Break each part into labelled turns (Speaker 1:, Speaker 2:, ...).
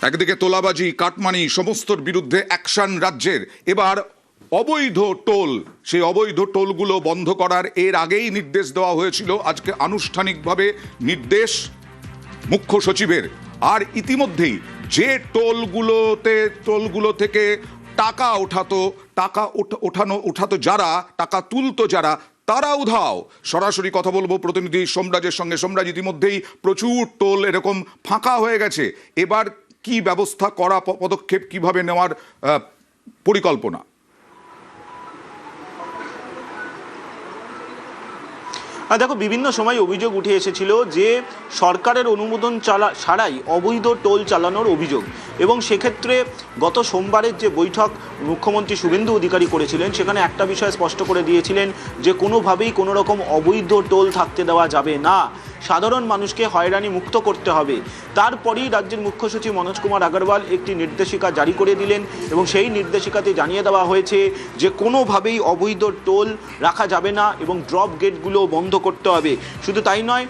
Speaker 1: একদিকে তোলাবাজি, কাটমানি সমস্তর বিরুদ্ধে অ্যাকশন রাজ্যের। এবার অবৈধ টোল, সেই অবৈধ টোলগুলো বন্ধ করার এর আগেই নির্দেশ দেওয়া হয়েছিল। আজকে আনুষ্ঠানিকভাবে নির্দেশ মুখ্য সচিবের। আর ইতিমধ্যেই যে টোলগুলো থেকে টাকা ওঠাতো যারা, টাকা তুলতো যারা, তারা উধাও। সরাসরি কথা বলবো প্রতিনিধি সোমরাজের সঙ্গে। সোমরাজ, ইতিমধ্যেই প্রচুর টোল এরকম ফাঁকা হয়ে গেছে। এবার কি ব্যবস্থা করা, পদক্ষেপ কিভাবে নেওয়ার পরিকল্পনা?
Speaker 2: দেখো, বিভিন্ন সময় অভিযোগ উঠে এসেছিল যে সরকারের অনুমোদন ছাড়াই অবৈধ টোল চালানোর অভিযোগ, এবং সেক্ষেত্রে গত সোমবারের যে বৈঠক মুখ্যমন্ত্রী শুভেন্দু অধিকারী করেছিলেন, সেখানে একটা বিষয় স্পষ্ট করে দিয়েছিলেন যে কোনোভাবেই কোনো রকম অবৈধ টোল থাকতে দেওয়া যাবে না, সাধারণ মানুষকে হয়রানি মুক্ত করতে হবে। তারপরেই রাজ্যের মুখ্য সচিব মনোজ কুমার আগরওয়াল একটি নির্দেশিকা জারি করে দিলেন, এবং সেই নির্দেশিকাতে জানিয়ে দেওয়া হয়েছে যে কোনোভাবেই অবৈধ টোল রাখা যাবে না এবং ড্রপ গেটগুলো বন্ধ করতে হবে। শুধু তাই নয়,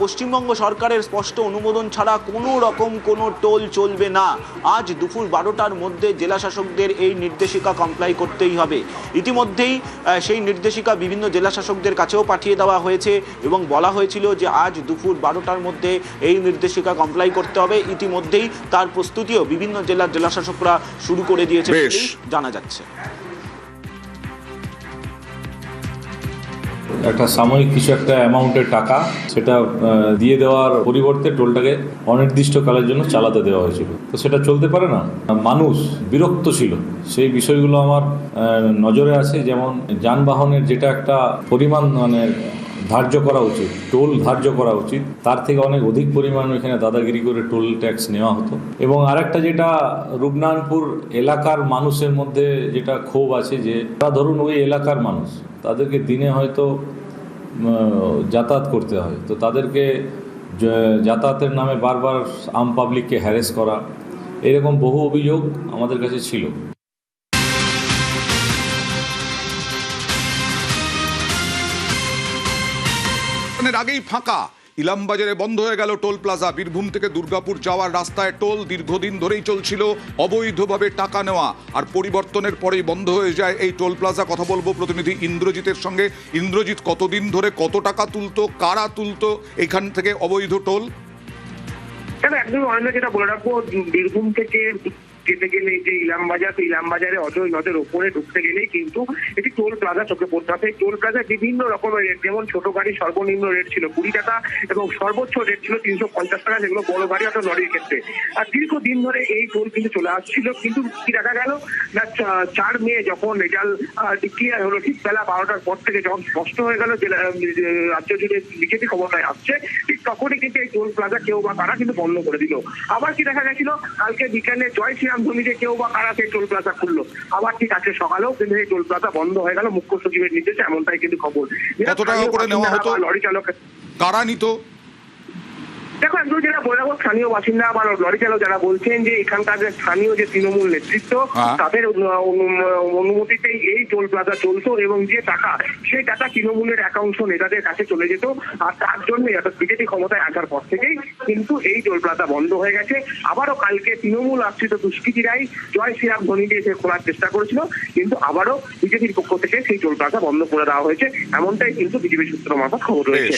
Speaker 2: পশ্চিমবঙ্গ সরকারের স্পষ্ট অনুমোদন ছাড়া কোনো রকম কোনো টোল চলবে না। আজ দুপুর 12টার মধ্যে জেলা শাসকদের এই নির্দেশিকা কমপ্লাই করতেই হবে। ইতিমধ্যেই সেই নির্দেশিকা বিভিন্ন জেলা শাসকদের কাছেও পাঠিয়ে দেওয়া হয়েছে এবং বলা হয়েছিল যে আজ দুপুর 12টার মধ্যে এই নির্দেশিকা কমপ্লাই করতে হবে। ইতিমধ্যেই তার প্রস্তুতিও বিভিন্ন জেলার জেলা শাসকরা শুরু করে দিয়েছে বলেই জানা যাচ্ছে।
Speaker 3: একটা সাময়িক কিছু একটা অ্যামাউন্টের টাকা সেটা দিয়ে দেওয়ার পরিবর্তে টোলটাকে অনির্দিষ্টকালের জন্য চালাতে দেওয়া হয়েছিল। তো সেটা চলতে পারে না, মানুষ বিরক্ত ছিল। সেই বিষয়গুলো আমার নজরে আছে। যেমন যানবাহনের যেটা একটা পরিমাণ ধার্য করা উচিত, টোল ধার্য করা উচিত, তার থেকে অনেক অধিক পরিমাণ এখানে দাদাগিরি করে টোল ট্যাক্স নেওয়া হতো। এবং আরেকটা যেটা রূপনারায়ণপুর এলাকার মানুষের মধ্যে যেটা ক্ষোভ আছে, যে তারা ধরুন ওই এলাকার মানুষ, তাদেরকে দিনে হয়তো যাতায়াত করতে হয়, তো তাদেরকে যাতায়াতের নামে বারবার আম পাবলিককে হ্যারেস করা, এরকম বহু অভিযোগ আমাদের কাছে ছিল।
Speaker 1: আগেই ফাঁকা ইলামবাজারে বন্ধ হয়ে গেল টোল প্লাজা। বীরভূম থেকে দুর্গাপুর যাওয়ার রাস্তায় টোল দীর্ঘদিন ধরেই চলছিল, অবৈধভাবে টাকা নেওয়া, আর পরিবর্তনের পরেই বন্ধ হয়ে যায় এই টোল প্লাজা। কথা বলবো প্রতিনিধি ইন্দ্রজিতের সঙ্গে। ইন্দ্রজিৎ, কতদিন ধরে কত টাকা তুলতো, কারা তুলতো এখান থেকে অবৈধ টোল?
Speaker 4: একদম অনেক, যেটা বলে রাখবো, বীরভূম থেকে যেতে গেলে যে ইলামবাজার, তো ইলামবাজারে অজয় নদের ওপরে ঢুকতে গেলেই কিন্তু একটি টোল প্লাজা চোখে পড়তে হবে। টোল প্লাজা বিভিন্ন রকমের রেট, যেমন ছোট গাড়ি সর্বনিম্ন রেট ছিল 20 টাকা এবং সর্বোচ্চ রেট ছিল 350 টাকা, যেগুলো বড় গাড়ি অথবা লরির ক্ষেত্রে। আর দীর্ঘদিন ধরে এই টোল কিন্তু চলে আসছিল। কিন্তু কি দেখা গেল না, 4 মে যখন রেজাল্ট ডিক্লিয়ার হলো, ঠিক বেলা 12টার পর থেকে যখন স্পষ্ট হয়ে গেল যে রাজ্য জুড়ে বিজেপি ক্ষমতায় আসছে, ঠিক তখনই কিন্তু এই টোল প্লাজা কেউ বা কারা কিন্তু বন্ধ করে দিল। আবার কি দেখা গেছিল, কালকে বিকালে জয় শ্রীরাম ধনীকে কেউ বা কারা সেই টোল প্লাজা খুললো, আবার ঠিক আছে সকালেও কিন্তু এই টোল প্লাজা বন্ধ হয়ে গেল মুখ্য সচিবের নির্দেশে, এমনটাই কিন্তু খবর।
Speaker 1: কত টাকা করে নেওয়া হতো,
Speaker 4: লরি চালক
Speaker 1: কারা নিত?
Speaker 4: দেখো, একদম যেটা বলে রাখবো, স্থানীয় বাসিন্দা বা লরি চালক যারা বলছেন যে এখানকার যে স্থানীয় যে তৃণমূল নেতৃত্ব, তাদের অনুমতিতেই এই টোল প্লাজা চলতো, এবং যে টাকা, সেই টাকা তৃণমূলের একাংশ নেতাদের কাছে চলে যেত। আর তার জন্যই অর্থাৎ বিজেপি ক্ষমতায় আসার পর থেকেই কিন্তু এই টোল প্লাজা বন্ধ হয়ে গেছে। আবারও কালকে তৃণমূল আশ্রিত দুষ্কৃতীরাই জয় শ্রীরাম ধনীকে এসে খোলার চেষ্টা করেছিল, কিন্তু আবারও বিজেপির পক্ষ থেকে সেই টোল প্লাজা বন্ধ করে দেওয়া হয়েছে, এমনটাই কিন্তু বিজেপি সূত্র মারফত খবর রয়েছে।